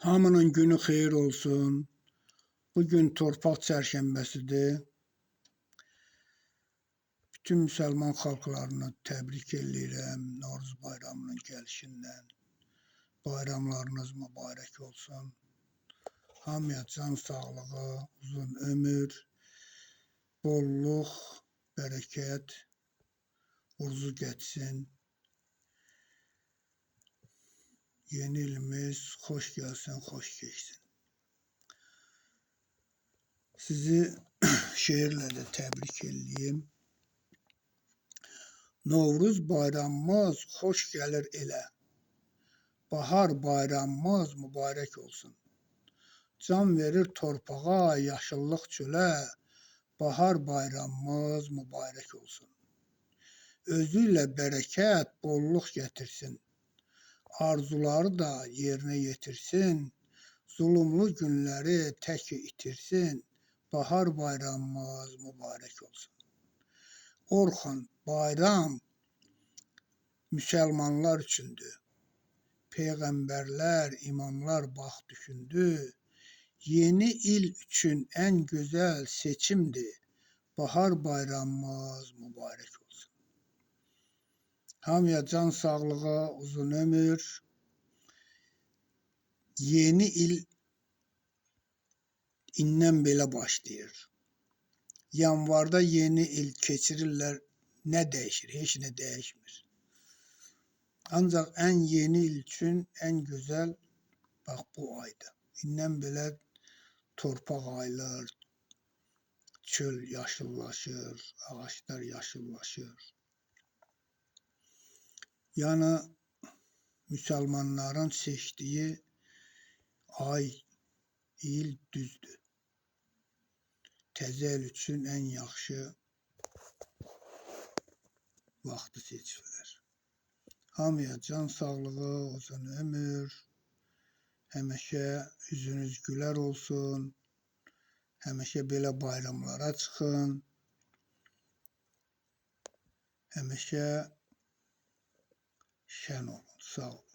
Hamının günü xeyir olsun. Bugün torpaq çərşənbəsidir. Bütün müsəlman xalqlarını təbrik edirəm Novruz bayramının gəlişindən. Bayramlarınız mübarək olsun. Hamıya can sağlığı, uzun ömür, bolluk, bərəkət, uğurlu getsin. Yeni ilimiz xoş gəlsin, xoş keçsin. Sizi şeirlə də təbrik edeyim. Novruz bayramımız xoş gəlir elə. Bahar bayramımız mübarək olsun. Can verir torpağa, yaşıllıq çölə. Bahar bayramımız mübarək olsun. Özü ilə bərəkət, bolluk gətirsin. Arzuları da yerinə yetirsin. Zulümlü günləri tək itirsin. Bahar bayramımız mübarək olsun. Orxan, bayram müsəlmanlar üçündür. Peyğəmbərlər, imamlar bax düşündü. Yeni il üçün ən gözəl seçimdir. Bahar bayramımız mübarək olsun. Hamıya can sağlığı, uzun ömür. Yeni il indən belə başlayır. Yanvarda yeni il keçirirlər, nə dəyişir? Heç nə dəyişmir. Ancaq ən yeni il üçün ən gözəl bax bu aydır. İndən belə torpaq aylar, çöl yaşıllaşır, ağaçlar yaşıllaşır. Yəni müsəlmanların seçdiyi ay, il düzdür. Təzə il üçün ən yaxşı vaxtı seçirlər. Hamıya can sağlığı, uzun ömür, həmişə üzünüz gülər olsun, həmişə belə bayramlara çıxın, həmişə şən olun. Sağ olun.